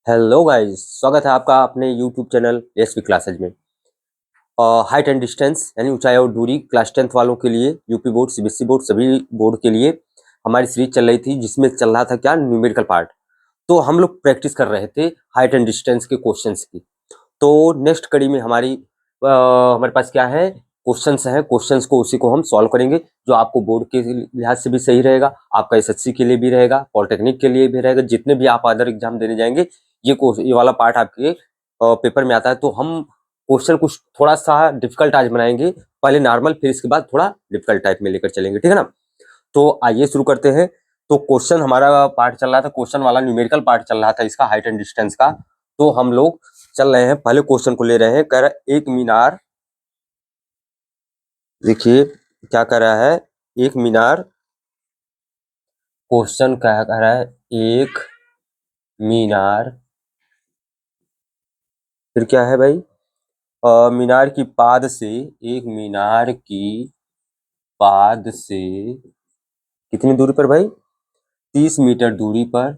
Hello guys, स्वागत है आपका अपने यूट्यूब चैनल एसवी क्लासेज में। हाइट एंड डिस्टेंस यानी ऊंचाई और दूरी क्लास 10th वालों के लिए यूपी बोर्ड, सीबीएसई बोर्ड, सभी बोर्ड के लिए हमारी सीरीज चल रही थी जिसमें चल रहा था क्या, न्यूमेरिकल पार्ट। तो हम लोग प्रैक्टिस कर रहे थे हाइट एंड डिस्टेंस के क्वेश्चंस की। तो नेक्स्ट कड़ी में हमारे पास क्या है, क्वेश्चंस हैं। क्वेश्चंस को उसी को हम सॉल्व करेंगे जो आपको बोर्ड के लिहाज से भी सही रहेगा, आपका एसएससी के लिए भी रहेगा, पॉलिटेक्निक के लिए भी रहेगा, जितने भी आप अदर एग्जाम देने जाएंगे ये वाला पार्ट आपके पेपर में आता है। तो हम क्वेश्चन कुछ थोड़ा सा डिफिकल्ट आज बनाएंगे, पहले नॉर्मल फिर इसके बाद थोड़ा डिफिकल्ट टाइप में लेकर चलेंगे, ठीक है ना। तो आइए शुरू करते हैं। तो क्वेश्चन हमारा पार्ट चल रहा था, क्वेश्चन वाला न्यूमेरिकल पार्ट चल रहा था इसका, हाइट एंड डिस्टेंस का। तो हम लोग चल रहे हैं, पहले क्वेश्चन को ले रहे हैं। कह रहा है एक मीनार, देखिए क्या कर रहा है, एक मीनार। क्वेश्चन क्या कह रहा है, एक मीनार, फिर क्या है भाई, मीनार की पाद से, एक मीनार की पाद से कितनी दूरी पर भाई, 30 मीटर दूरी पर,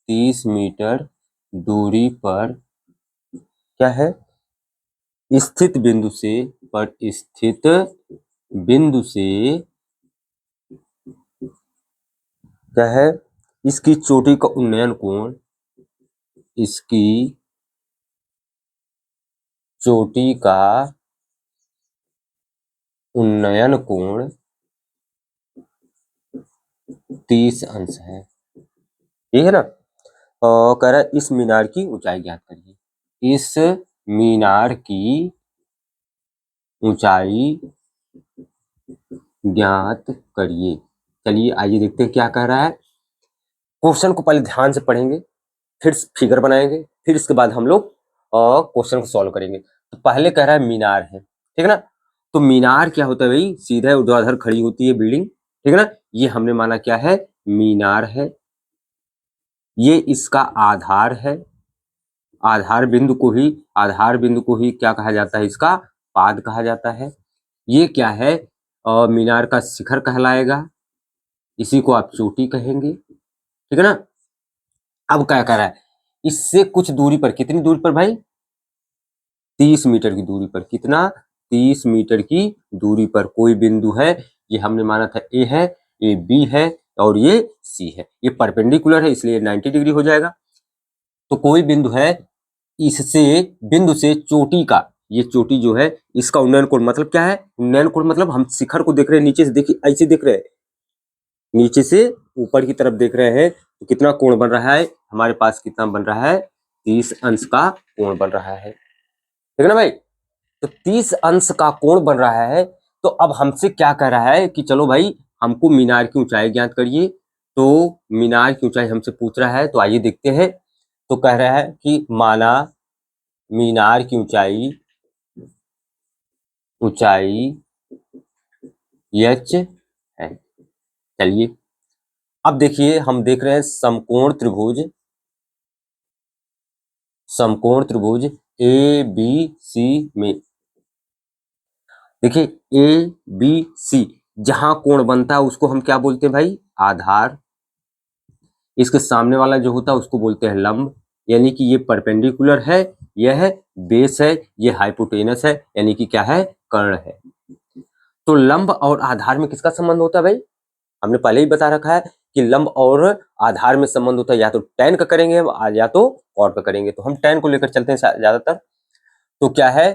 30 मीटर दूरी पर क्या है, स्थित बिंदु से, पर स्थित बिंदु से क्या है, इसकी चोटी का उन्नयन कोण, इसकी चोटी का उन्नयन कोण 30 अंश है, ठीक है ना। कह रहा है इस मीनार की ऊंचाई ज्ञात करिए, इस मीनार की ऊंचाई ज्ञात करिए। चलिए आइए देखते हैं क्या कह रहा है। क्वेश्चन को पहले ध्यान से पढ़ेंगे, फिर फिगर बनाएंगे, फिर इसके बाद हम लोग क्वेश्चन को सॉल्व करेंगे। तो पहले कह रहा है मीनार है, ठीक है ना। तो मीनार क्या होता है भाई, सीधा ऊर्ध्वाधर खड़ी होती है बिल्डिंग, ठीक है ना। ये हमने माना क्या है, मीनार है। ये इसका आधार है, आधार बिंदु को ही क्या कहा जाता है, इसका पाद कहा जाता है। ये क्या है, मीनार का शिखर कहलाएगा, इसी को आप चोटी कहेंगे, ठीक है ना। अब क्या कर रहा है, इससे कुछ दूरी पर, कितनी दूरी पर भाई, 30 मीटर की दूरी पर, कितना, 30 मीटर की दूरी पर कोई बिंदु है। ये हमने माना था ए है, ये बी है और ये सी है। ये परपेंडिकुलर है इसलिए 90 डिग्री हो जाएगा। तो कोई बिंदु है, इससे बिंदु से चोटी का, ये चोटी जो है इसका उन्नयन कोण मतलब क्या है, उन्नयन कोण मतलब हम शिखर को देख रहे हैं नीचे से, देखिए ऐसे देख रहे हैं, नीचे से ऊपर की तरफ देख रहे हैं। तो कितना कोण बन रहा है हमारे पास, कितना बन रहा है, 30 अंश का कोण बन रहा है, ठीक है ना भाई। तो 30 अंश का कोण बन रहा है। तो अब हमसे क्या कह रहा है कि चलो भाई हमको मीनार की ऊंचाई ज्ञात करिए। तो मीनार की ऊंचाई हमसे पूछ रहा है, तो आइए देखते हैं। तो कह रहा है कि माना मीनार की ऊंचाई h है। चलिए अब देखिए, हम देख रहे हैं समकोण त्रिभुज ए बी सी में, देखिए ए बी सी जहां कोण बनता है उसको हम क्या बोलते हैं भाई, आधार। इसके सामने वाला जो होता है उसको बोलते हैं लंब, यानी कि ये परपेंडिकुलर है, यह बेस है, ये हाइपोटेनस है, यानी कि क्या है, कर्ण है। तो लंब और आधार में किसका संबंध होता है भाई, हमने पहले ही बता रखा है कि लंब और आधार में संबंध होता है या तो tan का करेंगे या तो cot का करेंगे। तो हम tan को लेकर चलते हैं ज्यादातर। तो क्या है,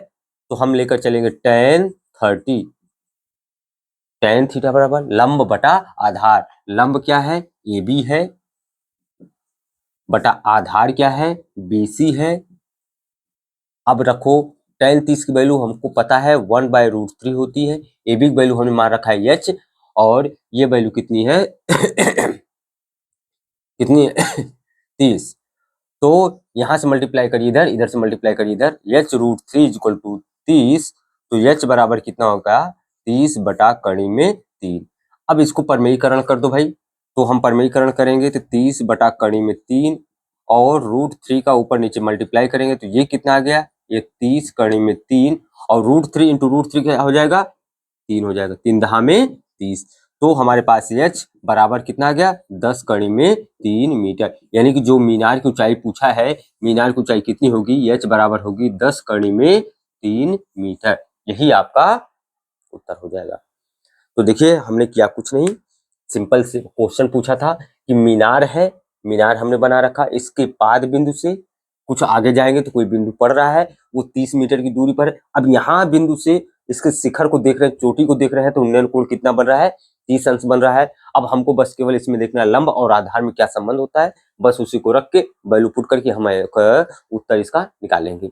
तो हम लेकर चलेंगे tan 30, tan थीटा बराबर लंब बटा आधार। लंब क्या है, AB है, बटा आधार क्या है, BC है। अब रखो tan 30 की वैल्यू हमको पता है 1/√3 होती है, AB की वैल्यू हमने मान रखा है h, और ये वैल्यू कितनी है कितनी है 30। तो यहां से मल्टीप्लाई करिए इधर, इधर से मल्टीप्लाई करिए इधर, h√3 इक्वल टू 30। तो h बराबर कितना होगा, 30 बटा कड़ी में 3। अब इसको परमेयीकरण कर दो भाई। तो हम परमेयीकरण करेंगे तो 30 बटा कड़ी में 3 और √3 का ऊपर नीचे मल्टीप्लाई करेंगे तो ये कितना आ गया, ये 30 कड़ी में 3 और √3 इंटू √3 क्या हो जाएगा, 3 हो जाएगा, 3 दहा में 30। तो हमारे पास h बराबर कितना आ गया 10 कड़ी में 3 मीटर, यानी कि जो मीनार की ऊंचाई पूछा है, मीनार की ऊंचाई कितनी होगी, h बराबर होगी 10 कड़ी में 3 मीटर। यही आपका उत्तर हो जाएगा। तो देखिए हमने किया कुछ नहीं, सिंपल से क्वेश्चन पूछा था कि मीनार है, मीनार हमने बना रखा, इसके पाद बिंदु से कुछ आगे जाएंगे तो कोई बिंदु पड़ रहा है, वो 30 मीटर की दूरी पर है। अब यहाँ बिंदु से इसके शिखर को देख रहे हैं, चोटी को देख रहे हैं, तो उन्नयन कोण कितना बन रहा है, 30 अंश बन रहा है। अब हमको बस केवल इसमें देखना है लंब और आधार में क्या संबंध होता है, बस उसी को रख के वैल्यू पुट करके हम उत्तर इसका निकालेंगे।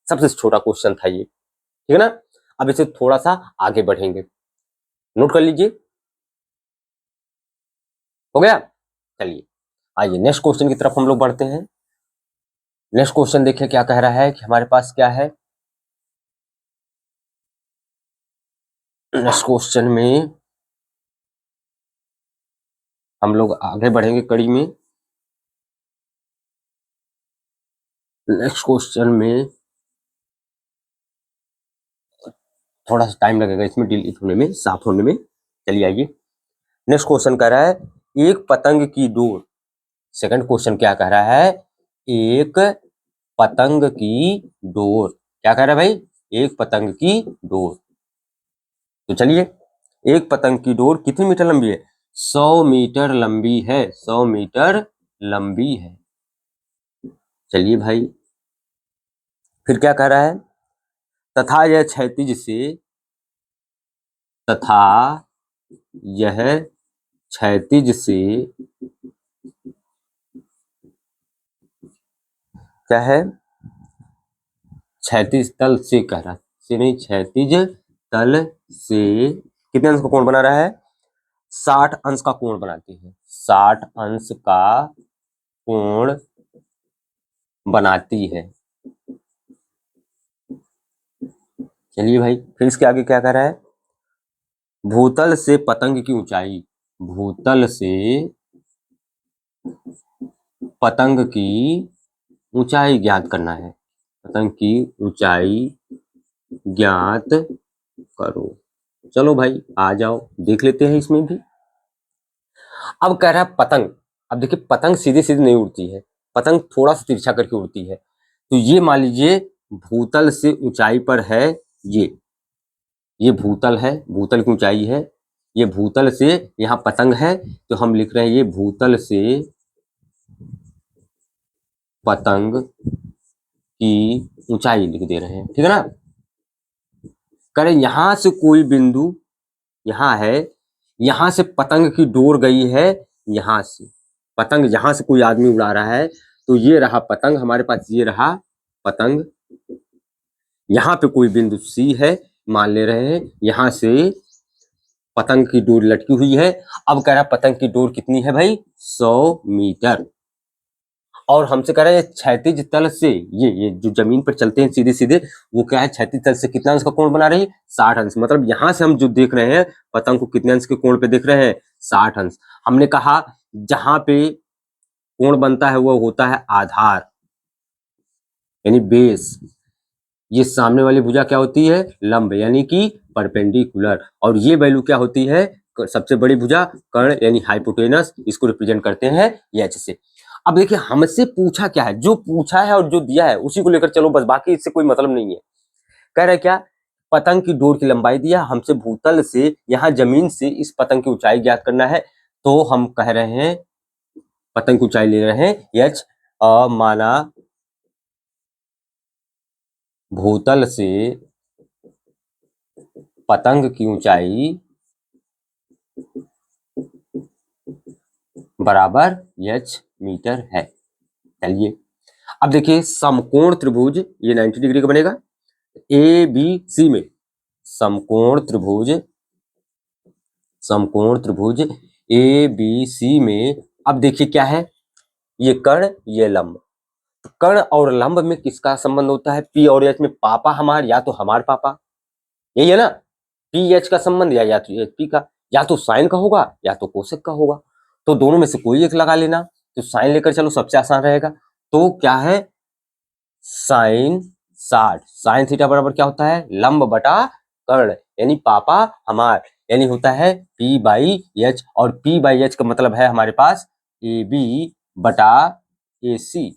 सबसे छोटा क्वेश्चन था ये, ठीक है ना। अब इसे थोड़ा सा आगे बढ़ेंगे, नोट कर लीजिए, हो गया। चलिए आइए नेक्स्ट क्वेश्चन की तरफ हम लोग बढ़ते हैं। नेक्स्ट क्वेश्चन देखिए क्या कह रहा है कि हमारे पास क्या है। नेक्स्ट क्वेश्चन में हम लोग आगे बढ़ेंगे कड़ी में। नेक्स्ट क्वेश्चन में थोड़ा सा टाइम लगेगा इसमें डिलीट होने में, साफ होने में। चलिए आइए, नेक्स्ट क्वेश्चन कह रहा है एक पतंग की डोर। सेकंड क्वेश्चन क्या कह रहा है, एक पतंग की डोर, क्या कह रहा है भाई, एक पतंग की डोर। तो चलिए, एक पतंग की डोर कितनी मीटर लंबी है, 100 मीटर लंबी है, 100 मीटर लंबी है। चलिए भाई, फिर क्या कह रहा है, तथा यह क्षैतिज से, तथा यह क्षैतिज से, क्या है, क्षैतिज तल से कह रहा है, से नहीं, क्षैतिज तल से कितने अंश का कोण बना रहा है, 60 अंश का कोण बनाती है, 60 अंश का कोण बनाती है। चलिए भाई, फिर इसके आगे क्या कह रहा है, भूतल से पतंग की ऊंचाई, भूतल से पतंग की ऊंचाई ज्ञात करना है, पतंग की ऊंचाई ज्ञात करो। चलो भाई आ जाओ, देख लेते हैं इसमें भी। अब कह रहा है पतंग, अब देखिए पतंग सीधे सीधे नहीं उड़ती है, पतंग थोड़ा सा तिरछा करके उड़ती है। तो ये मान लीजिए भूतल से ऊंचाई पर है, ये भूतल है, भूतल की ऊंचाई है, ये भूतल से यहाँ पतंग है, तो हम लिख रहे हैं ये भूतल से पतंग की ऊंचाई लिख दे रहे हैं, ठीक है ना। करें यहां से कोई बिंदु यहाँ है, यहां से पतंग की डोर गई है, यहां से पतंग, यहां से कोई आदमी उड़ा रहा है, तो ये रहा पतंग हमारे पास, ये रहा पतंग। यहाँ पे कोई बिंदु सी है, मान ले रहे हैं, यहां से पतंग की डोर लटकी हुई है। अब कह रहा पतंग की डोर कितनी है भाई, 100 मीटर। और हमसे कह रहे हैं क्षैतिज तल से, ये जो जमीन पर चलते हैं सीधे सीधे, वो क्या है, क्षैतिज तल से कितना अंश का कोण बना रही है, 60 अंश। मतलब यहां से हम जो देख रहे हैं पतंग को कितने अंश के कोण पे देख रहे हैं, 60 अंश। हमने कहा जहां पे कोण बनता है वो होता है आधार, यानी बेस। ये सामने वाली भुजा क्या होती है, लंब, यानी कि परपेंडिकुलर। और ये वैल्यू क्या होती है, सबसे बड़ी भुजा कर्ण, यानी हाइपोटेनस, इसको रिप्रेजेंट करते हैं एच से। अब देखिए हमसे पूछा क्या है, जो पूछा है और जो दिया है उसी को लेकर चलो बस, बाकी इससे कोई मतलब नहीं है। कह रहे क्या, पतंग की डोर की लंबाई दिया, हमसे भूतल से यहाँ जमीन से इस पतंग की ऊंचाई ज्ञात करना है। तो हम कह रहे हैं पतंग की ऊंचाई ले रहे हैं एच, माना भूतल से पतंग की ऊंचाई बराबर एच मीटर है। चलिए अब देखिए समकोण त्रिभुज, ये 90 डिग्री का बनेगा, ए बी सी में समकोण त्रिभुज, समकोण त्रिभुज ए बी सी में। अब देखिए क्या है, ये कर्ण ये लंब, तो कर्ण और लंब में किसका संबंध होता है, पी और एच में, पापा हमार या तो हमार पापा, यही है ना, पी एच का संबंध, या तो एच पी का, या तो साइन का होगा या तो कोसेक का होगा। तो दोनों में से कोई एक लगा लेना, तो साइन लेकर चलो सबसे आसान रहेगा। तो क्या है, साइन 60, साइन थीटा बराबर क्या होता है, लंब बटा कर्ण, यानी पापा हमार, यानी होता है P बाई एच, और P बाई एच का मतलब है हमारे पास AB बटा AC।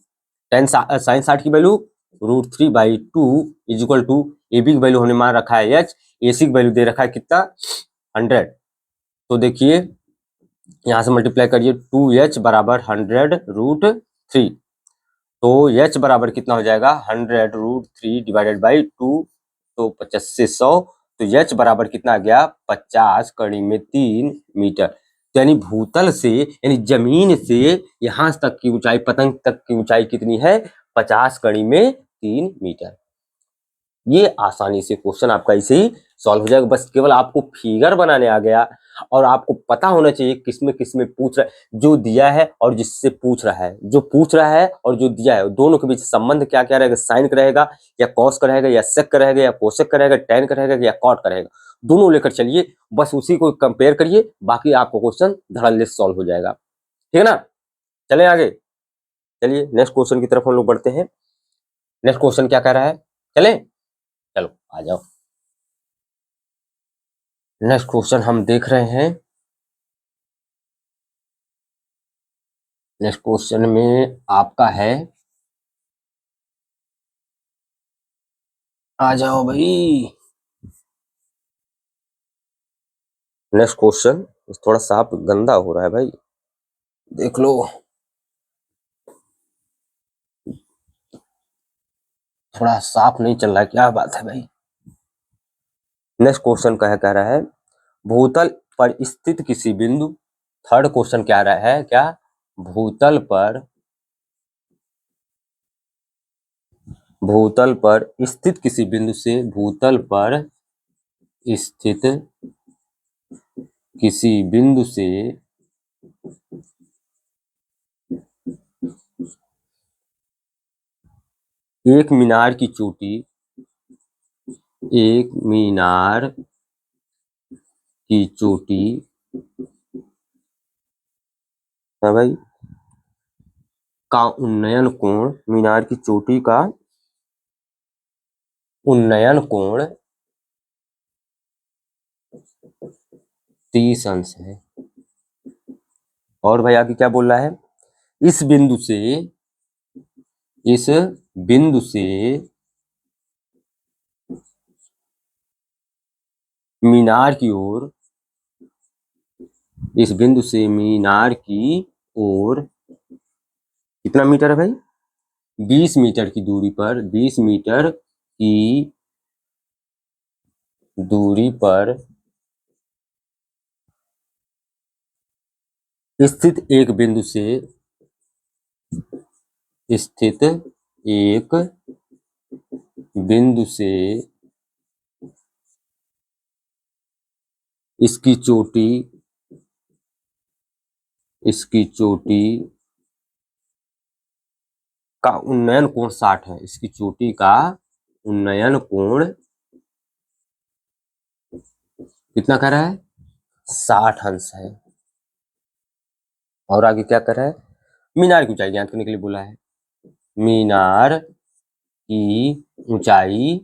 टेन साइन 60 की value √3/2 is equal to AB की वैल्यू हमने मान रखा है H, AC की वैल्यू दे रखा है कितना 100। तो देखिए यहाँ से मल्टीप्लाई करिए 2H बराबर 100√3, तो H बराबर कितना हो जाएगा 100√3 डिवाइडेड बाई 2, तो 50 से 100, तो H बराबर कितना आ गया 50 कड़ी में 3 मीटर। तो यानी भूतल से यानी जमीन से यहाँ तक की ऊंचाई, पतंग तक की ऊंचाई कितनी है 50 कड़ी में 3 मीटर। ये आसानी से क्वेश्चन आपका ऐसे ही सॉल्व हो जाएगा। बस केवल आपको फिगर बनाने आ गया और आपको पता होना चाहिए किसमें पूछ रहा है, जो दिया है और जिससे पूछ रहा है, जो पूछ रहा है और जो दिया है दोनों के बीच संबंध क्या क्या रहेगा, साइन का रहेगा या कॉस का रहेगा या सेक का रहेगा या कोसेक का रहेगा, टैन का रहेगा या कॉट का रहेगा, दोनों लेकर चलिए, बस उसी को कंपेयर करिए, बाकी आपको क्वेश्चन धड़ल्ले से सॉल्व हो जाएगा। ठीक है ना, चले आगे, चलिए नेक्स्ट क्वेश्चन की तरफ हम लोग बढ़ते हैं। नेक्स्ट क्वेश्चन क्या कह रहा है, चले चलो आ जाओ। नेक्स्ट क्वेश्चन हम देख रहे हैं। नेक्स्ट क्वेश्चन में आपका है, आ जाओ भाई। नेक्स्ट क्वेश्चन थोड़ा साफ गंदा हो रहा है भाई, देख लो, थोड़ा साफ नहीं चल रहा है, क्या बात है भाई। नेक्स्ट क्वेश्चन कह रहा है भूतल पर स्थित किसी बिंदु, थर्ड क्वेश्चन क्या रहा है, क्या भूतल पर स्थित किसी बिंदु से, भूतल पर स्थित किसी बिंदु से एक मीनार की चोटी, एक मीनार की चोटी है भाई का उन्नयन कोण, मीनार की चोटी का उन्नयन कोण 30 अंश है। और भाई आगे क्या बोल रहा है, इस बिंदु से मीनार की ओर, इस बिंदु से मीनार की ओर कितना मीटर है भाई, 20 मीटर की दूरी पर, 20 मीटर की दूरी पर स्थित एक बिंदु से, स्थित एक बिंदु से इसकी चोटी का उन्नयन कोण 60 है, इसकी चोटी का उन्नयन कोण कितना कर रहा है 60 अंश है। और आगे क्या कर रहा है, मीनार की ऊंचाई ज्ञात करने के लिए बोला है, मीनार की ऊंचाई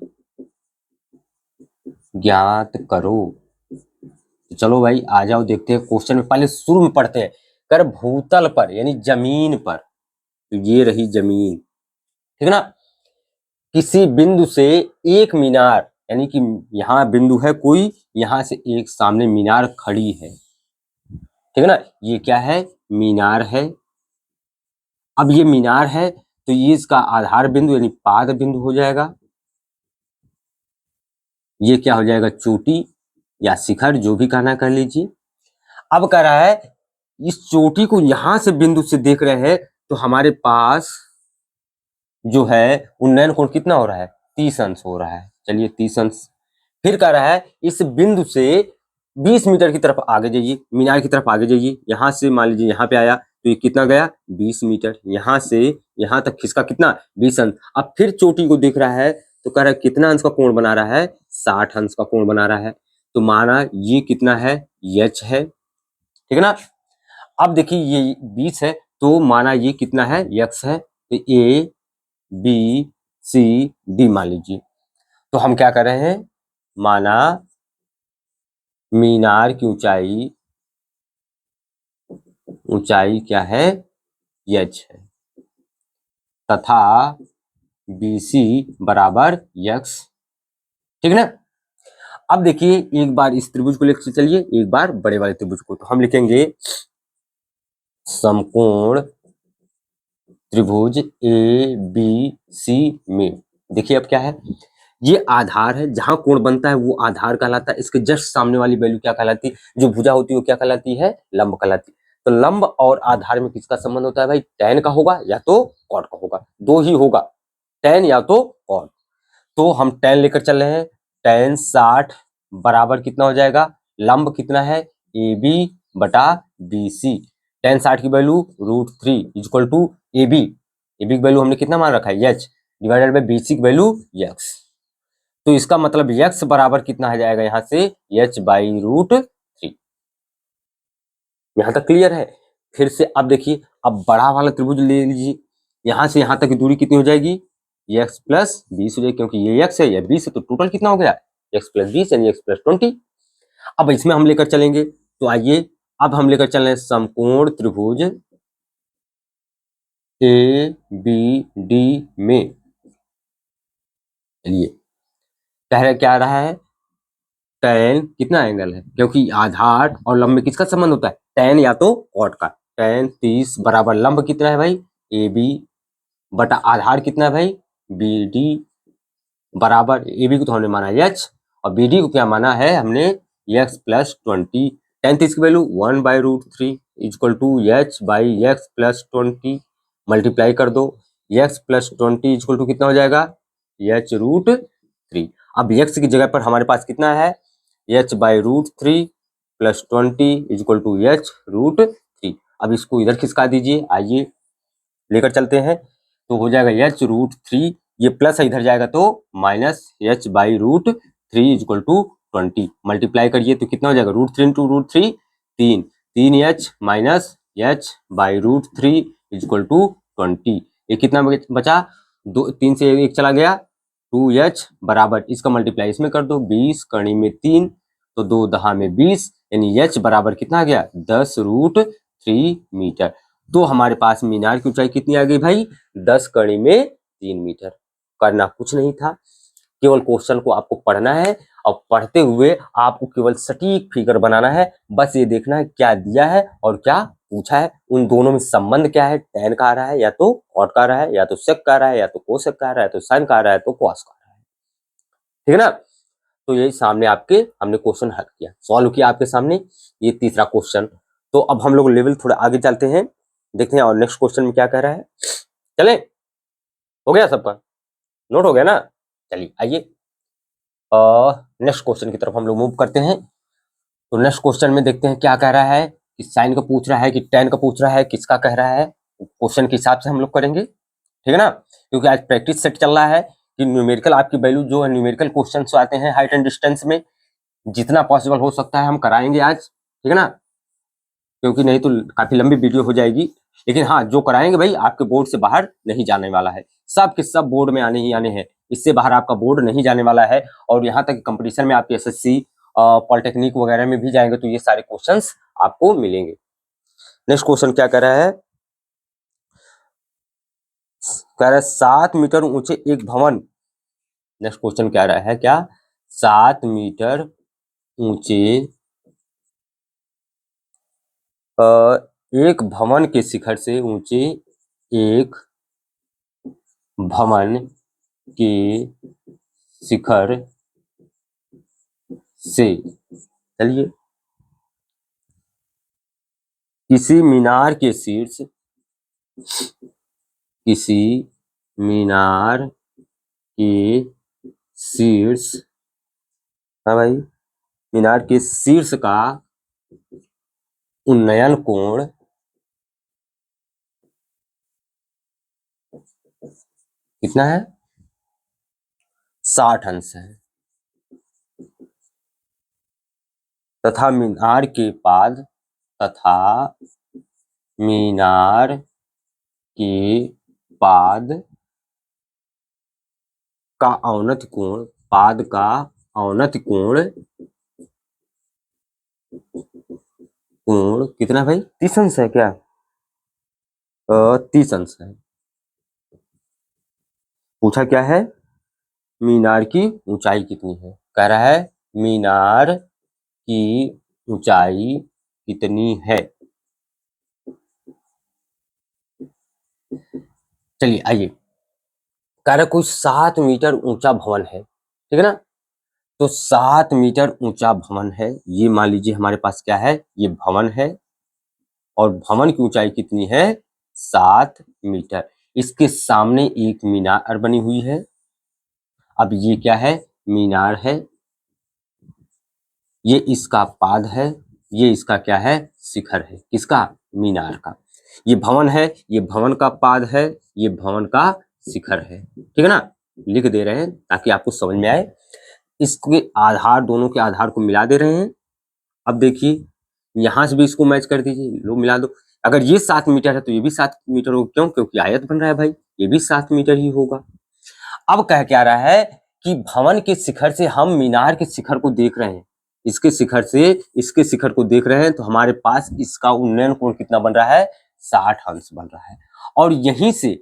ज्ञात करो। तो चलो भाई आ जाओ, देखते हैं क्वेश्चन में, पहले शुरू में पढ़ते हैं। कर भूतल पर यानी जमीन पर, तो ये रही जमीन, ठीक है ना, किसी बिंदु से एक मीनार, यानी कि यहाँ बिंदु है कोई, यहां से एक सामने मीनार खड़ी है, ठीक है ना, ये क्या है मीनार है। अब ये मीनार है तो ये इसका आधार बिंदु यानी पाद बिंदु हो जाएगा, ये क्या हो जाएगा चोटी या शिखर, जो भी कहना कर लीजिए। अब कह रहा है इस चोटी को यहां से बिंदु से देख रहे हैं तो हमारे पास जो है उन्नयन कोण कितना हो रहा है 30 अंश हो रहा है, चलिए 30 अंश। फिर कह रहा है इस बिंदु से 20 मीटर की तरफ आगे जाइए, मीनार की तरफ आगे जाइए, यहां से मान लीजिए यहाँ पे आया तो ये कितना गया 20 मीटर, यहां से यहां तक खिसका कितना 20 अंश। अब फिर चोटी को देख रहा है तो कह रहा है कितना अंश का कोण बना रहा है 60 अंश का कोण बना रहा है, तो माना ये कितना है एच है, ठीक है ना। अब देखिए ये 20 है तो माना ये कितना है एक्स है, तो ए बी सी डी मान लीजिए। तो हम क्या कर रहे हैं, माना मीनार की ऊंचाई क्या है, h है, तथा BC बराबर x, ठीक है ना। अब देखिए एक बार इस त्रिभुज को लेकर चलिए, एक बार बड़े वाले त्रिभुज को, तो हम लिखेंगे समकोण त्रिभुज ABC में। देखिए अब क्या है, ये आधार है, जहां कोण बनता है वो आधार कहलाता है, इसके जस्ट सामने वाली वैल्यू क्या कहलाती है, जो भुजा होती है वो क्या कहलाती है, लंब कहलाती है। तो लंब और आधार में किसका संबंध होता है भाई, tan का होगा या तो cot का होगा, दो ही होगा, tan या तो cot। तो हम tan लेकर चल रहे हैं, tan 60 बराबर कितना हो जाएगा, लंब कितना है, AB बटा BC, tan 60 की value √3 equal to AB, AB की वैल्यू हमने कितना मान रखा है, h डिवाइडेड बाय BC की वैल्यू x। तो इसका मतलब x बराबर कितना आ जाएगा यहाँ से, h बाई √3। यहां तक क्लियर है। फिर से अब देखिए, अब बड़ा वाला त्रिभुज ले लीजिए, यहां से यहां तक की दूरी कितनी हो जाएगी, x प्लस 20 हो जाएगी, क्योंकि ये x है ये 20 है, तो टोटल कितना हो गया, x प्लस 20 यानी x प्लस 20। अब इसमें हम लेकर चलेंगे, तो आइए अब हम लेकर चल रहे हैं समकोण त्रिभुज ABD में। चलिए कह रहे क्या रहा है, tan कितना एंगल है, क्योंकि आधार और लंब में किसका संबंध होता है, tan या तो cot का। tan 30 बराबर लंब कितना है भाई, AB बटा आधार कितना है भाई, BD बराबर, AB को तो हमने माना h और BD को क्या माना है हमने, x प्लस 20। tan 30 की value 1/√3 equal to h by x plus 20, multiply कर दो, x प्लस 20 इक्वल टू कितना हो जाएगा, h√3। अब x की जगह पर हमारे पास कितना है, h by √3 plus 20 equal to h√3। अब इसको इधर खिसका दीजिए, आइए लेकर चलते हैं, तो हो जाएगा h√3, ये प्लस है इधर जाएगा तो minus h by √3 equal to 20, multiply करिए तो कितना हो जाएगा, √3 into √3 3, 3h minus h by √3 equal to 20। ये कितना बचा, दो 3 से 1 चला गया, 2h बराबर इसका मल्टीप्लाई इसमें कर दो, 20 कड़ी में 3 तो 2 दहा में 20, यानी h बराबर कितना आ गया, 10√3 मीटर। तो हमारे पास मीनार की ऊंचाई कितनी आ गई भाई, 10 कड़ी में 3 मीटर। करना कुछ नहीं था, केवल क्वेश्चन को आपको पढ़ना है और पढ़ते हुए आपको केवल सटीक फिगर बनाना है। बस ये देखना है क्या दिया है और क्या पूछा है, उन दोनों में संबंध क्या है, tan का आ रहा है या तो cot का आ रहा है, या तो sec का आ रहा है या तो cosec का आ रहा है, तो sin का आ रहा है तो cos का आ रहा है, ठीक है ना। तो यही सामने आपके हमने क्वेश्चन हल किया, सॉल्व किया आपके सामने, ये तीसरा क्वेश्चन। तो अब हम लोग लेवल थोड़ा आगे चलते हैं, देखते हैं और नेक्स्ट क्वेश्चन में क्या कह रहा है। चले, हो गया सबका, नोट हो गया ना। चलिए आइए नेक्स्ट क्वेश्चन की तरफ हम लोग मूव करते हैं। तो नेक्स्ट क्वेश्चन में देखते हैं क्या कह रहा है, कि साइन का पूछ रहा है कि tan का पूछ रहा है, किसका कह रहा है, क्वेश्चन के हिसाब से हम लोग करेंगे, ठीक है ना। क्योंकि आज प्रैक्टिस सेट चल रहा है कि न्यूमेरिकल आपकी वैल्यू जो है, न्यूमेरिकल क्वेश्चन आते हैं हाइट एंड डिस्टेंस में, जितना पॉसिबल हो सकता है हम कराएंगे आज, ठीक है ना, क्योंकि नहीं तो काफी लंबी वीडियो हो जाएगी। लेकिन हाँ, जो कराएंगे भाई आपके बोर्ड से बाहर नहीं जाने वाला है, सब के सब बोर्ड में आने ही आने हैं, इससे बाहर आपका बोर्ड नहीं जाने वाला है। और यहाँ तक कंपटीशन में आपके SSC पॉलिटेक्निक वगैरह में भी जाएंगे तो ये सारे क्वेश्चंस आपको मिलेंगे। नेक्स्ट क्वेश्चन क्या कह रहा है, कह रहा है 7 मीटर ऊंचे एक भवन। नेक्स्ट क्वेश्चन कह रहा है क्या, 7 मीटर ऊंचे एक भवन के शिखर से ऊंचे एक भवन के शिखर से, चलिए किसी मीनार के शीर्ष, किसी मीनार के शीर्ष, हाँ भाई, मीनार के शीर्ष का उन्नयन कोण कितना है, 60 अंश है, तथा मीनार के पाद, तथा मीनार के पाद का औन्नत्य कोण, पाद का औन्नत्य कोण कोण कितना भाई, 30 अंश है क्या? 30 अंश है। पूछा क्या है, मीनार की ऊंचाई कितनी है। कह रहा है मीनार की ऊंचाई कितनी है। चलिए आइए, कह रहा कोई 7 मीटर ऊंचा भवन है, ठीक है ना। तो 7 मीटर ऊंचा भवन है, ये मान लीजिए हमारे पास क्या है, ये भवन है और भवन की ऊंचाई कितनी है, 7 मीटर। इसके सामने एक मीनार बनी हुई है। अब ये क्या है, मीनार है, ये इसका पाद है, ये इसका क्या है, शिखर है, किसका, मीनार का। ये भवन है, ये भवन का पाद है, ये भवन का शिखर है, ठीक है ना। लिख दे रहे हैं ताकि आपको समझ में आए। इसके आधार, दोनों के आधार को मिला दे रहे हैं। अब देखिए यहां से भी इसको मैच कर दीजिए, लो मिला दो। अगर ये 7 मीटर है तो ये भी 7 मीटर होगा, क्यों, क्योंकि आयत बन रहा है भाई, ये भी 7 मीटर ही होगा। अब कह क्या रहा है कि भवन के शिखर से हम मीनार के शिखर को देख रहे हैं, इसके शिखर से इसके शिखर को देख रहे हैं, तो हमारे पास इसका उन्नयन कोण कितना बन रहा है, 60 अंश बन रहा है। और यहीं से,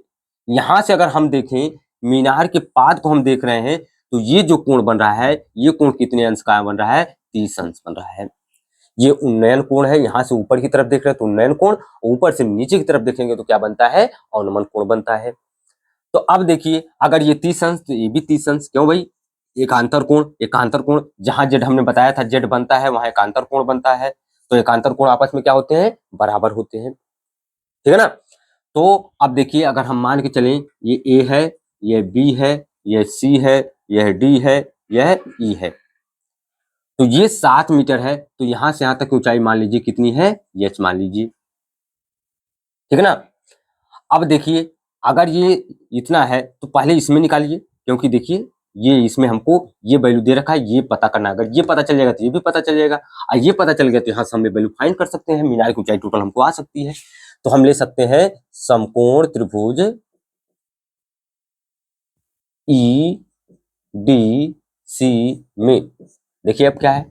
यहां से अगर हम देखें, मीनार के पाद को हम देख रहे हैं, तो ये जो कोण बन रहा है, ये कोण कितने अंश का बन रहा है, 30 अंश बन रहा है। ये उन्नयन कोण है, यहां से ऊपर की तरफ देख रहे हैं तो उन्नयन कोण, ऊपर से नीचे की तरफ देखेंगे तो क्या बनता है, अवनमन कोण बनता है। तो अब देखिए अगर ये 30 अंश तो ये भी 30 अंश, क्यों भाई, एकांतर कोण, एकांतर कोण जहां जेड हमने बताया था जेड बनता है, वहां एकांतर कोण बनता है। तो एकांतर कोण आपस में क्या होते हैं, बराबर होते हैं, ठीक है ना। तो अब देखिए अगर हम मान के चलें, ये ए है, ये बी है, ये सी है, यह डी है, यह ई है, तो ये 7 मीटर है, तो यहां से यहां तक की ऊंचाई मान लीजिए कितनी है, एच मान लीजिए, ठीक है ना। अब देखिए अगर ये इतना है तो पहले इसमें निकालिए, क्योंकि देखिए ये इसमें हमको ये वैल्यू दे रखा है, ये पता करना, अगर ये पता चल जाएगा तो ये भी पता चल जाएगा, और ये पता चल गया तो यहाँ से हम वैल्यू फाइंड कर सकते हैं, मीनार की ऊंचाई टोटल हमको आ सकती है। तो हम ले सकते हैं समकोण त्रिभुज ई डी सी में, देखिए अब क्या है,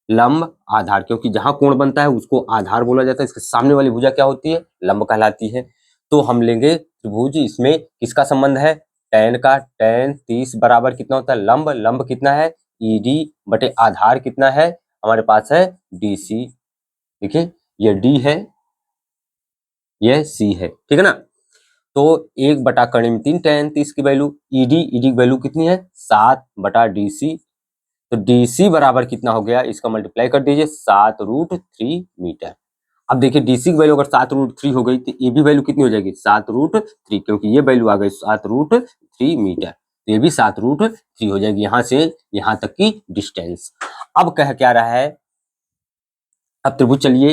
लंब आधार, क्योंकि जहां कोण बनता है उसको आधार बोला जाता है, इसके सामने वाली भुजा क्या होती है, लंब कहलाती है। तो हम लेंगे त्रिभुज, इसमें किसका संबंध है, tan का, tan 30 बराबर कितना होता है, लंब, लंब कितना है, ईडी बटे आधार कितना है, हमारे पास है डीसी। देखिए ये डी है, ये सी है, ठीक है ना। तो 1/3 tan 30 की वैल्यू, ईडी की वैल्यू कितनी है, 7/dc। तो डीसी बराबर कितना हो गया, इसका मल्टीप्लाई कर दीजिए, 7√3 मीटर। अब देखिए डीसी की वैल्यू अगर 7√3 हो गई तो ये भी वैल्यू कितनी हो जाएगी, 7√3, क्योंकि ये वैल्यू आ गई 7√3 मीटर, तो ये भी 7√3 हो जाएगी, यहां से यहां तक की डिस्टेंस। अब कह क्या रहा है, अब त्रिभुज चलिए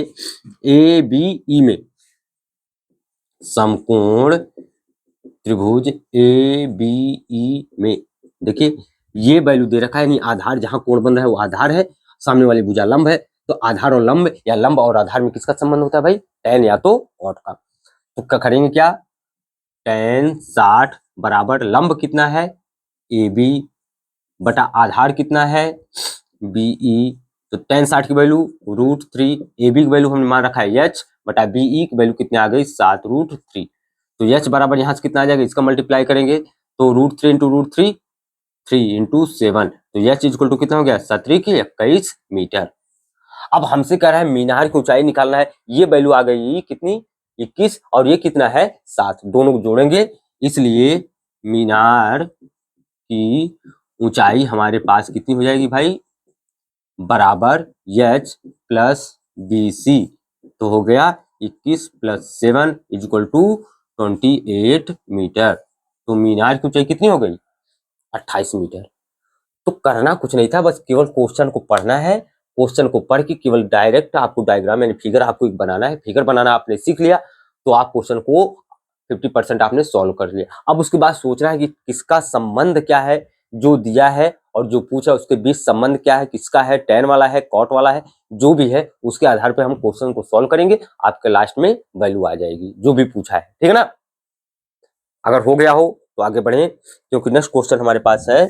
ए बी ई में, समकोण त्रिभुज ए बी ई में, देखिए ये वैल्यू दे रखा है, यानी आधार जहां कोण बन रहा है वो आधार है, सामने वाली भुजा लंब है, तो आधार और लंब या लंब और आधार में किसका संबंध होता है भाई, tan या तो cot का। तो क्या करेंगे, क्या tan 60 बराबर लंब कितना है, ए बी बटा आधार कितना है, बीई। तो tan 60 की वैल्यू √3, ए बी की वैल्यू हमने मान रखा है h बटा बीई की वैल्यू कितनी आ गई, 7√3। तो h बराबर यहाँ से कितना आ जाएगा, इसका मल्टीप्लाई करेंगे तो √3 इंटू √3, 3 इंटू 7, तो h इक्वल टू कितना हो गया, 17 मीटर। अब हमसे कह रहा है मीनार की ऊंचाई निकालना है, ये वैल्यू आ गई कितनी, 21, और ये कितना है, 7, दोनों को जोड़ेंगे, इसलिए मीनार की ऊंचाई हमारे पास कितनी हो जाएगी भाई, बराबर h प्लस BC, तो हो गया 21 + 7 इक्वल टू 28 मीटर। तो मीनार की ऊंचाई कितनी हो गई, 28 मीटर। तो करना कुछ नहीं था, बस केवल क्वेश्चन को पढ़ना है, क्वेश्चन को पढ़ के केवल डायरेक्ट आपको डायग्राम यानी फिगर आपको एक बनाना है, फिगर बनाना आपने सीख लिया तो आप क्वेश्चन को 50% आपने सॉल्व कर लिया। अब उसके बाद सोचना है कि किसका संबंध क्या है, जो दिया है और जो पूछा उसके बीच संबंध क्या है, किसका है, tan वाला है, cot वाला है, जो भी है उसके आधार पर हम क्वेश्चन को सॉल्व करेंगे, आपके लास्ट में वैल्यू आ जाएगी जो भी पूछा है, ठीक है ना। अगर हो गया हो तो आगे बढ़े, क्योंकि नेक्स्ट क्वेश्चन हमारे पास है,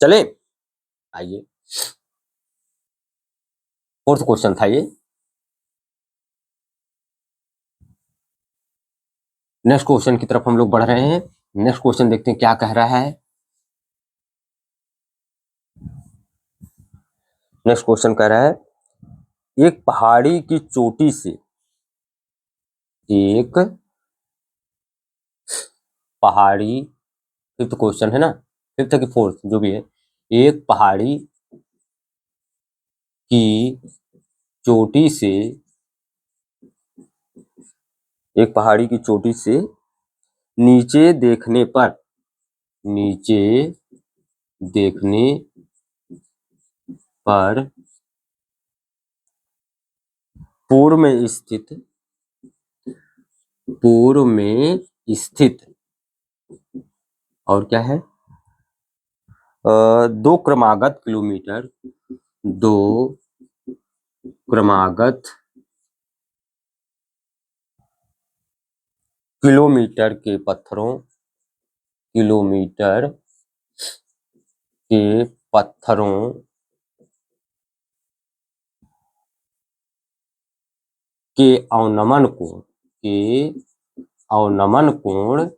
चले। आइए, फोर्थ क्वेश्चन था ये। नेक्स्ट क्वेश्चन की तरफ हम लोग बढ़ रहे हैं। नेक्स्ट क्वेश्चन देखते हैं क्या कह रहा है। नेक्स्ट क्वेश्चन कह रहा है, एक पहाड़ी की चोटी से, एक पहाड़ी, फिफ्थ क्वेश्चन है ना, फिफ्थ की फोर्थ जो भी है, एक पहाड़ी की चोटी से, एक पहाड़ी की चोटी से नीचे देखने पर, नीचे देखने पर पूर्व में स्थित, पूर्व में स्थित, और क्या है, 2 क्रमागत किलोमीटर, 2 क्रमागत किलोमीटर के पत्थरों, किलोमीटर के पत्थरों के अवनमन कोण, के अवनमन कोण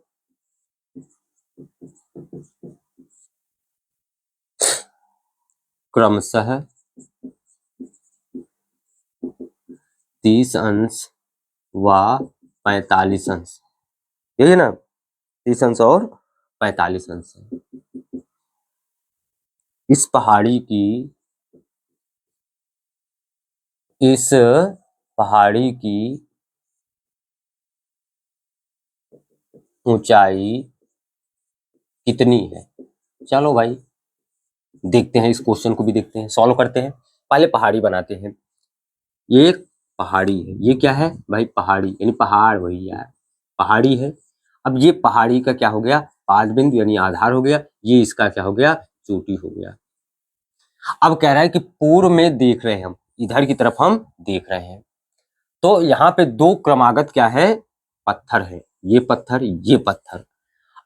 क्रमशः 30 अंश व 45 अंश, यही है ना, 30 अंश और 45 अंश। इस पहाड़ी की, इस पहाड़ी की ऊंचाई कितनी है। चलो भाई देखते हैं, इस क्वेश्चन को भी देखते हैं, सॉल्व करते हैं। पहले पहाड़ी बनाते हैं। ये पहाड़ी है, ये क्या है भाई, पहाड़ी यानी पहाड़ वही यार, पहाड़ी है। अब ये पहाड़ी का क्या हो गया, पाद बिंदु यानी आधार हो गया, ये इसका क्या हो गया, चोटी हो गया। अब कह रहा है कि पूर्व में देख रहे हैं हम, इधर की तरफ हम देख रहे हैं, तो यहाँ पे 2 क्रमागत क्या है, पत्थर है, ये पत्थर, ये पत्थर।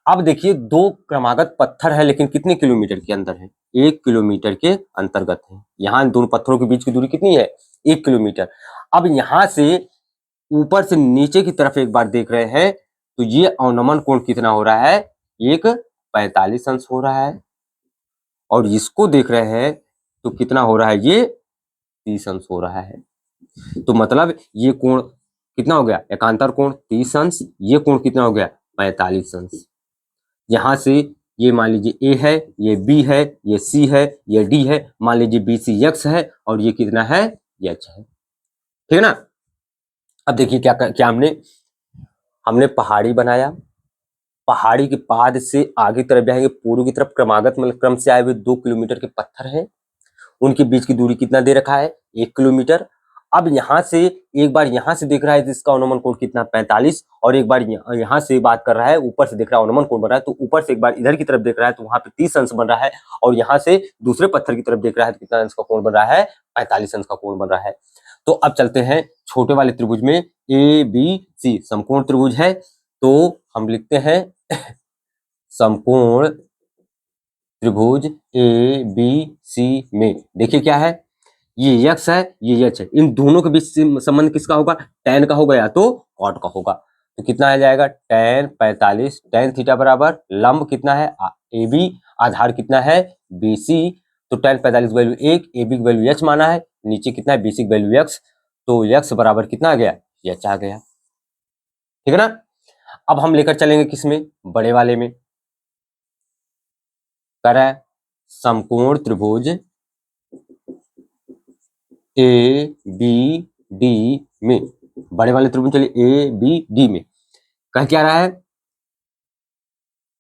अब देखिए 2 क्रमागत पत्थर है, लेकिन कितने किलोमीटर के अंदर है, 1 किलोमीटर के अंतर्गत है। यहाँ दोनों पत्थरों के बीच की दूरी कितनी है, 1 किलोमीटर। अब यहाँ से ऊपर से नीचे की तरफ एक बार देख रहे हैं, तो ये अवनमन कोण कितना हो रहा है, एक 45 अंश हो रहा है, और इसको देख रहे हैं तो कितना हो रहा है, ये 30 अंश हो रहा है। तो मतलब ये कोण कितना हो गया, एकांतर कोण 30 अंश, ये कोण कितना हो गया, 45 अंश। यहाँ से ये मान लीजिए ए है, ये बी है, ये सी है, ये डी है, मान लीजिए बी सी एक्स है, और ये कितना है, ये एच है, ठीक है ना। अब देखिए क्या क्या हमने हमने पहाड़ी बनाया, पहाड़ी के पाद से आगे तरफ जाएंगे, पूर्व की तरफ क्रमागत मतलब क्रम से आए हुए 2 किलोमीटर के पत्थर हैं, उनके बीच की दूरी कितना दे रखा है, 1 किलोमीटर। अब यहाँ से एक बार यहाँ से देख रहा है तो इसका अनुमान कोण कितना, 45, और एक बार यहाँ से बात कर रहा है, ऊपर से देख रहा है अनुमान कोण बन रहा है, तो ऊपर से एक बार इधर की तरफ देख रहा है तो वहां पे 30 अंश बन रहा है, और यहाँ से दूसरे पत्थर की तरफ देख रहा है तो कितना अंश का कोण बन रहा है, 45 अंश का कोण बन रहा है। तो अब चलते हैं छोटे वाले त्रिभुज में, ए बी सी समकोण त्रिभुज है, तो हम लिखते हैं समकोण त्रिभुज ए बी सी में, देखिए क्या है, ये x है, ये h है, इन दोनों के बीच संबंध किसका होगा, tan का होगा या तो cot का होगा। तो कितना आ जाएगा, tan 45, tan थीटा बराबर लंब कितना है, ए बी, आधार कितना है, बी सी, तो tan 45 की वैल्यू 1, ए बी की वैल्यू h माना है, नीचे कितना है, बी सी की वैल्यू x, तो x बराबर कितना आ गया, h आ गया, ठीक है ना। अब हम लेकर चलेंगे किसमें, बड़े वाले में, कह रहा है समकोण त्रिभुज ए बी डी में, बड़े वाले त्रिभुज चलिए ए बी डी में, कह क्या रहा है,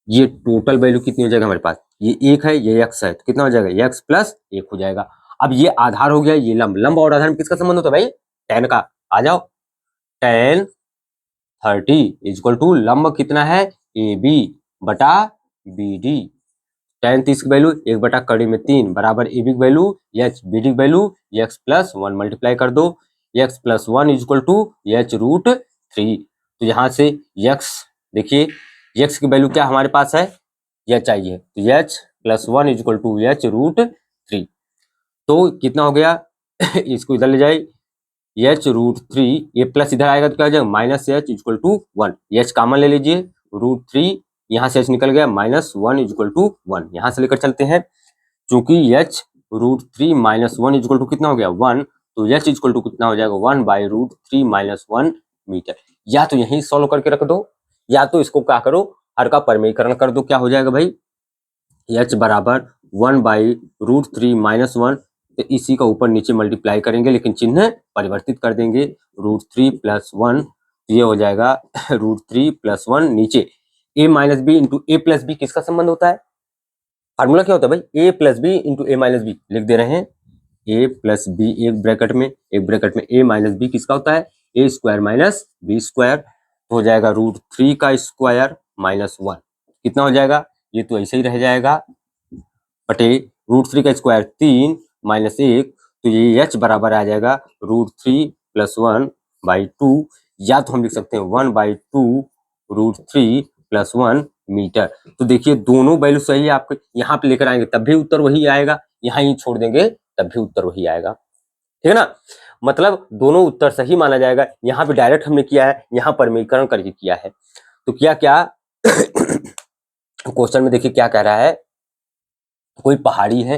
ये टोटल वैल्यू कितनी हो जाएगा हमारे पास, ये 1 है, ये x है, तो कितना हो जाएगा, ये x प्लस 1 हो जाएगा। अब ये आधार हो गया, ये लंब, लंब और आधार में किसका संबंध होता है भाई, tan का, आ जाओ, tan 30 इक्वल टू लंब कितना है, ए बी बटा बी डी, tan 30 की वैल्यू 1/3 बराबर ए बी की वैल्यू h, बी डी की वैल्यू x प्लस 1 मल्टीप्लाई कर दो, x plus 1 equal to h√3। तो यहाँ से x देखिए, x की वैल्यू क्या हमारे पास है, यह चाहिए, तो h plus 1 equal to h√3, तो कितना हो गया इसको इधर ले जाए, h√3, ये प्लस इधर आएगा तो क्या हो जाएगा -h=1, h कॉमन ले लीजिए, √3 यहाँ से h निकल गया -1=1, यहाँ से लेकर चलते हैं, चूंकि h√3 -1 कितना हो गया 1, तो h कितना हो जाएगा 1/√3 - 1 मीटर। या तो यही सॉल्व करके रख दो, या तो इसको क्या करो, हर का परमीकरण कर दो, क्या हो जाएगा भाई h बराबर 1/√3 - 1, तो इसी का ऊपर नीचे मल्टीप्लाई करेंगे, लेकिन चिन्ह परिवर्तित कर देंगे, √3 + 1, ये हो जाएगा √3 + 1, नीचे a - b × a + b किसका संबंध होता है, फार्मूला क्या होता है भाई, a + b × a - b, लिख दे रहे हैं a + b, एक ब्रैकेट में a - b किसका होता है a² - b², तो हो जाएगा √3 का स्क्वायर -1, कितना हो जाएगा, ये तो ऐसे ही रह जाएगा, बटे √3 का स्क्वायर 3 - 1, तो ये h बराबर आ जाएगा √3 + 1/2, या तो हम लिख सकते हैं 1/2 √3 + 1 मीटर। तो देखिए दोनों वैल्यू सही है, आपके यहाँ पे लेकर आएंगे तब भी उत्तर वही आएगा, यहाँ ही छोड़ देंगे तब भी उत्तर वही आएगा, ठीक है ना, मतलब दोनों उत्तर सही माना जाएगा। यहाँ पे डायरेक्ट हमने किया है, यहाँ परमीकरण करके किया है। तो क्या क्या क्वेश्चन में देखिए क्या कह रहा है, कोई पहाड़ी है,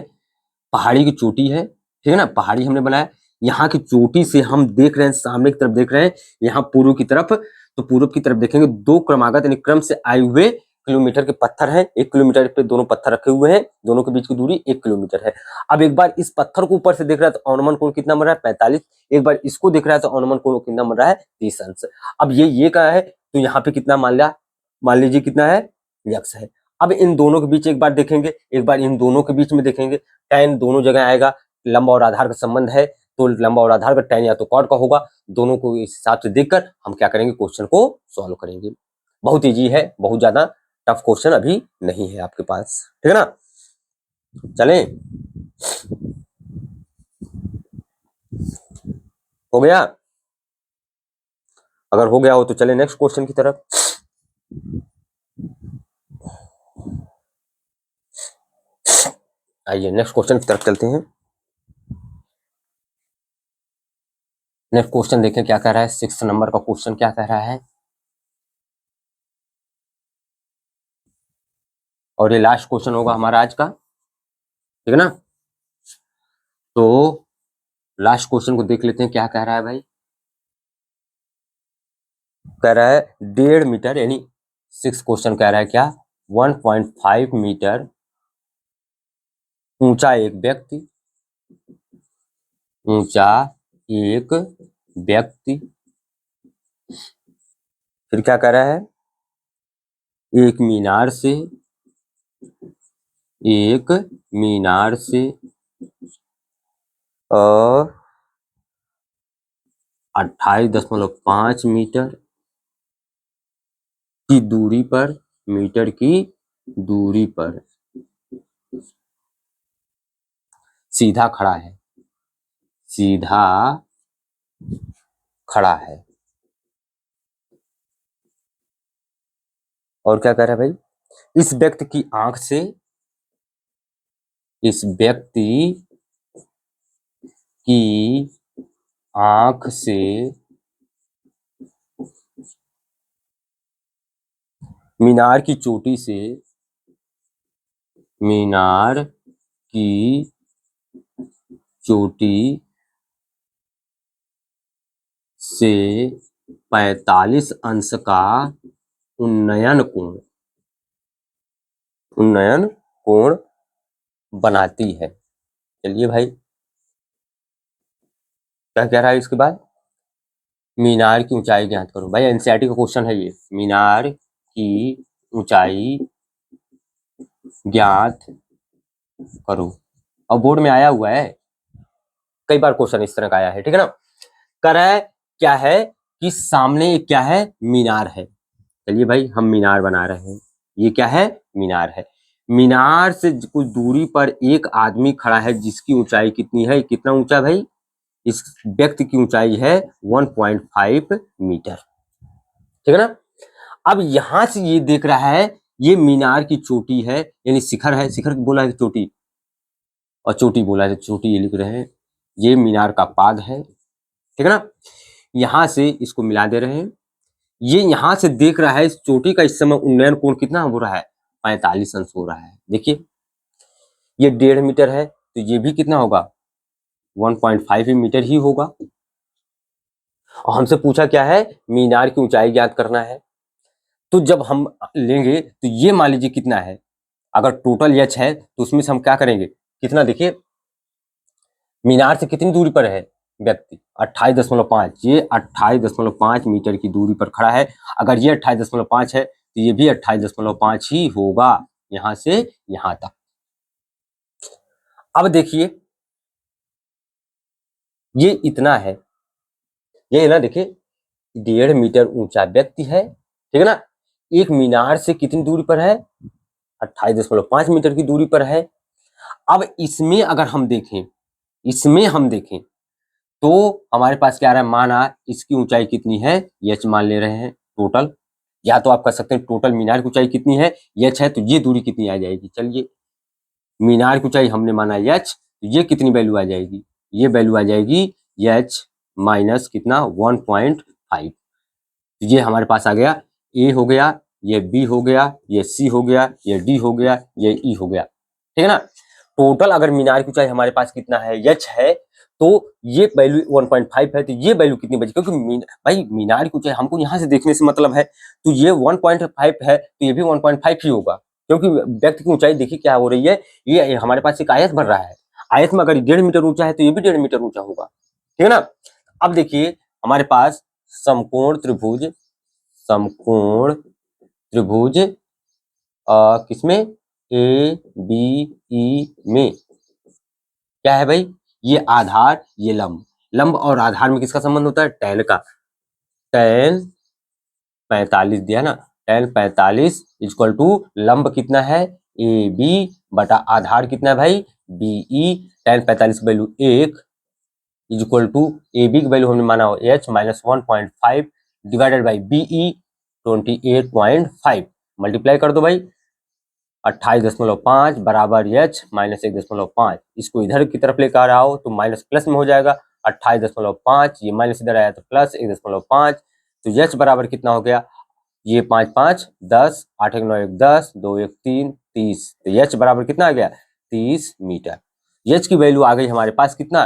पहाड़ी की चोटी है, ठीक है ना, पहाड़ी हमने बनाया, यहाँ की चोटी से हम देख रहे हैं, सामने की तरफ देख रहे हैं, यहाँ पूर्व की तरफ, तो पूर्व की तरफ देखेंगे, दो क्रमागत यानी क्रम से आए हुए किलोमीटर के पत्थर हैं, 1 किलोमीटर पे दोनों पत्थर रखे हुए हैं, दोनों के बीच की दूरी 1 किलोमीटर है। अब एक बार इस पत्थर को ऊपर से देख रहा है तो अनुमान कोण कितना बन रहा है 45, एक बार इसको देख रहा है तो अनुमान कोण कितना बन रहा है 30 अंश। अब ये कहा है तो यहाँ पे कितना मान लीजिए कितना है यक्स है। अब इन दोनों के बीच एक बार देखेंगे, एक बार इन दोनों के बीच में देखेंगे, tan दोनों जगह आएगा, लंब और आधार का संबंध है, तो लंब और आधार का tan या तो कॉट का होगा, दोनों को इस हिसाब से देखकर हम क्या करेंगे, क्वेश्चन को सॉल्व करेंगे। बहुत इजी है, बहुत ज्यादा टफ क्वेश्चन अभी नहीं है आपके पास, ठीक है ना, चलें, हो गया, अगर हो गया हो तो चले नेक्स्ट क्वेश्चन की तरफ। आइए नेक्स्ट क्वेश्चन की तरफ चलते हैं। नेक्स्ट क्वेश्चन देखें क्या कह रहा है, 6 नंबर का क्वेश्चन क्या कह रहा है, और ये लास्ट क्वेश्चन होगा हमारा आज का, ठीक है ना। तो लास्ट क्वेश्चन को देख लेते हैं क्या कह रहा है भाई, कह रहा है 1.5 मीटर, यानी 6 क्वेश्चन कह रहा है क्या, 1.5 मीटर ऊंचा एक व्यक्ति, ऊंचा एक व्यक्ति, फिर क्या कह रहा है, एक मीनार से 28.5 मीटर की दूरी पर, मीटर की दूरी पर सीधा खड़ा है, सीधा खड़ा है। और क्या कह रहा है भाई, इस व्यक्ति की आंख से, इस व्यक्ति की आंख से मीनार की चोटी से, मीनार की चोटी से 45 अंश का उन्नयन कोण बनाती है। चलिए भाई क्या कह रहा है इसके बाद, मीनार की ऊंचाई ज्ञात करो। भाई एनसीईआरटी का क्वेश्चन है ये, मीनार की ऊंचाई ज्ञात करो, और बोर्ड में आया हुआ है, कई बार क्वेश्चन इस तरह का आया है, ठीक है ना। कर है क्या है कि सामने क्या है, मीनार है। चलिए भाई हम मीनार बना रहे हैं, ये क्या है, मीनार है। मीनार से कुछ दूरी पर एक आदमी खड़ा है जिसकी ऊंचाई कितनी है, कितना ऊंचा भाई, इस व्यक्ति की ऊंचाई है 1.5 मीटर, ठीक है ना। अब यहां से ये देख रहा है, ये मीनार की चोटी है, यानी शिखर है, शिखर बोला है चोटी, और चोटी बोला है, चोटी ये लिख रहे हैं, ये मीनार का पाद है, ठीक है ना। यहां से इसको मिला दे रहे हैं, ये यहां से देख रहा है इस चोटी का इस समय उन्नयन कोण कितना हो रहा है, 45 अंश हो रहा है। देखिए ये 1.5 मीटर है, तो ये भी कितना होगा, 1.5 मीटर ही होगा। और हमसे पूछा क्या है, मीनार की ऊंचाई ज्ञात करना है। तो जब हम लेंगे तो ये मान लीजिए कितना है, अगर टोटल एच है तो उसमें से हम क्या करेंगे, कितना, देखिए मीनार से कितनी दूरी पर है व्यक्ति, 28.5, ये 28.5 मीटर की दूरी पर खड़ा है। अगर ये 28.5 है तो ये भी 28.5 ही होगा, यहां से यहां तक। अब देखिए ये इतना है, ये ना देखिए 1.5 मीटर ऊंचा व्यक्ति है, ठीक है ना। एक मीनार से कितनी दूरी पर है, 28.5 मीटर की दूरी पर है। अब इसमें अगर हम देखें, इसमें हम देखें तो हमारे पास क्या आ रहा है, माना इसकी ऊंचाई कितनी है, एच मान ले रहे हैं टोटल, या तो आप कर सकते हैं टोटल मीनार की ऊंचाई कितनी है, एच है, तो ये दूरी कितनी आ जाएगी, चलिए मीनार की ऊंचाई हमने माना एच, तो ये कितनी वैल्यू आ जाएगी, ये वैल्यू आ जाएगी एच माइनस कितना 1.5। ये हमारे पास आ गया, ए हो गया, ये बी हो गया, ये सी हो गया, ये डी हो गया, ये ई हो गया, ठीक है ना। टोटल अगर मीनार की ऊंचाई हमारे पास कितना है, एच है, तो ये वैल्यू 1.5 है, तो ये वैल्यू कितनी बची, क्योंकि भाई मीनार की ऊंचाई हमको यहां से देखने से मतलब है, तो ये 1.5 है, तो ये भी 1.5 ही होगा, क्योंकि व्यक्ति की ऊंचाई देखिए क्या हो रही है, ये हमारे पास एक आयत बन रहा है, आयत में अगर 1.5 मीटर ऊंचा है तो ये भी 1.5 मीटर ऊंचा होगा, ठीक है ना। अब देखिए हमारे पास समकोण त्रिभुज, समकोण त्रिभुज किसमें, ए बी ई में क्या है भाई, ये आधार, ये लंब, लंब और आधार में किसका संबंध होता है, टैन का, टैन 45 दिया ना, टैन 45 इक्वल टू लंब कितना है, ए बी बटा आधार कितना है भाई, बी ई, टैन 45 की value 1 equal to A B की वैल्यू हमने माना हो H minus 1.5 divided by B E 28.5, multiply कर दो भाई, 28.5 बराबर एच माइनस 1.5, इसको इधर की तरफ लेकर आओ तो माइनस प्लस में हो जाएगा, 28.5, ये माइनस इधर आया तो प्लस 1.5, तो एच बराबर कितना हो गया, ये 5 5 10, 8 1 9 1 10, 2 1 3 30, तो एच बराबर कितना आ गया, 30 मीटर। एच की वैल्यू आ गई हमारे पास कितना,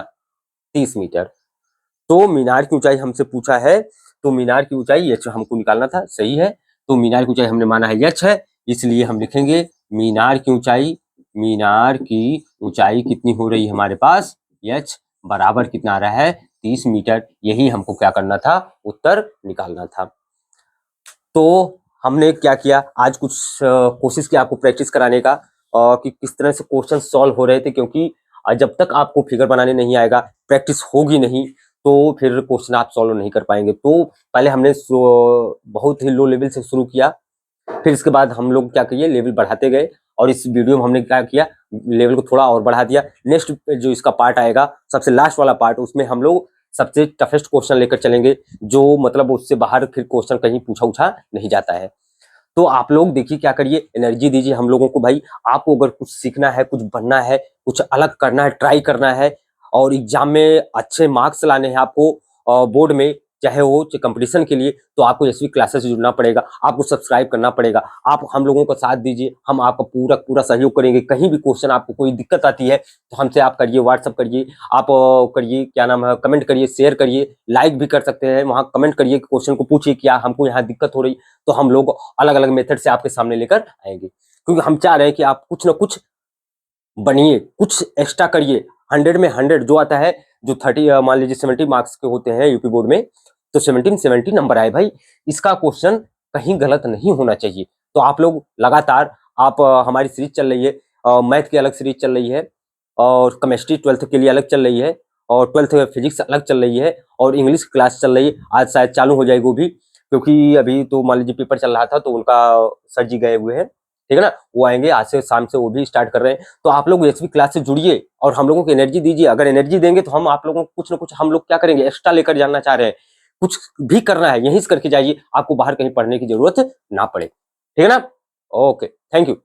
30 मीटर। तो मीनार की ऊंचाई हमसे पूछा है, तो मीनार की ऊंचाई एच हमको निकालना था, सही है। तो मीनार की ऊंचाई हमने माना है एच है, इसलिए हम लिखेंगे मीनार की ऊंचाई, मीनार की ऊंचाई कितनी हो रही है हमारे पास, एच बराबर कितना आ रहा है, 30 मीटर। यही हमको क्या करना था, उत्तर निकालना था। तो हमने क्या किया, आज कुछ कोशिश की आपको प्रैक्टिस कराने का, कि किस तरह से क्वेश्चन सॉल्व हो रहे थे, क्योंकि जब तक आपको फिगर बनाने नहीं आएगा, प्रैक्टिस होगी नहीं, तो फिर क्वेश्चन आप सॉल्व नहीं कर पाएंगे। तो पहले हमने बहुत ही लो लेवल से शुरू किया, फिर इसके बाद हम लोग क्या किए, लेवल बढ़ाते गए, और इस वीडियो में हमने क्या किया, लेवल को थोड़ा और बढ़ा दिया। नेक्स्ट जो इसका पार्ट आएगा, सबसे लास्ट वाला पार्ट, उसमें हम लोग सबसे टफेस्ट क्वेश्चन लेकर चलेंगे, जो मतलब उससे बाहर फिर क्वेश्चन कहीं पूछा उछा नहीं जाता है। तो आप लोग देखिए क्या करिए, एनर्जी दीजिए हम लोगों को भाई। आपको अगर कुछ सीखना है, कुछ बनना है, कुछ अलग करना है, ट्राई करना है, और एग्जाम में अच्छे मार्क्स लाने हैं आपको, बोर्ड में, चाहे वो कंपटीशन के लिए, तो आपको एसवी क्लासेस से जुड़ना पड़ेगा, आपको सब्सक्राइब करना पड़ेगा। आप हम लोगों का साथ दीजिए, हम आपका पूरा पूरा सहयोग करेंगे। कहीं भी क्वेश्चन आपको कोई दिक्कत आती है तो हमसे आप करिए, व्हाट्सअप करिए, आप करिए, क्या नाम है, कमेंट करिए, शेयर करिए, लाइक भी कर सकते हैं, वहाँ कमेंट करिए, क्वेश्चन को पूछिए क्या हमको यहाँ दिक्कत हो रही, तो हम लोग अलग अलग मेथड से आपके सामने लेकर आएंगे, क्योंकि हम चाह रहे हैं कि आप कुछ ना कुछ बनिए, कुछ एक्स्ट्रा करिए। 100 में 100 जो आता है, जो 30 मान लीजिए 70 मार्क्स के होते हैं यूपी बोर्ड में, तो 70 नंबर आए भाई, इसका क्वेश्चन कहीं गलत नहीं होना चाहिए। तो आप लोग लगातार, आप हमारी सीरीज चल रही है, मैथ की अलग सीरीज चल रही है, और केमिस्ट्री 12th के लिए अलग चल रही है, और 12th फिजिक्स अलग चल रही है, और इंग्लिश क्लास चल रही है, आज शायद चालू हो जाएगी वो भी, क्योंकि अभी तो मान लीजिए पेपर चल रहा था तो उनका सर जी गए हुए हैं, ठीक है ना, वो आएंगे आज से, शाम से वो भी स्टार्ट कर रहे हैं। तो आप लोग एसवी क्लास से जुड़िए और हम लोगों को एनर्जी दीजिए। अगर एनर्जी देंगे तो हम आप लोगों को कुछ ना कुछ, हम लोग क्या करेंगे, एक्स्ट्रा लेकर जाना चाह रहे हैं, कुछ भी करना है यहीं से करके जाइए, आपको बाहर कहीं पढ़ने की जरूरत ना पड़े, ठीक है ना। Okay, thank you.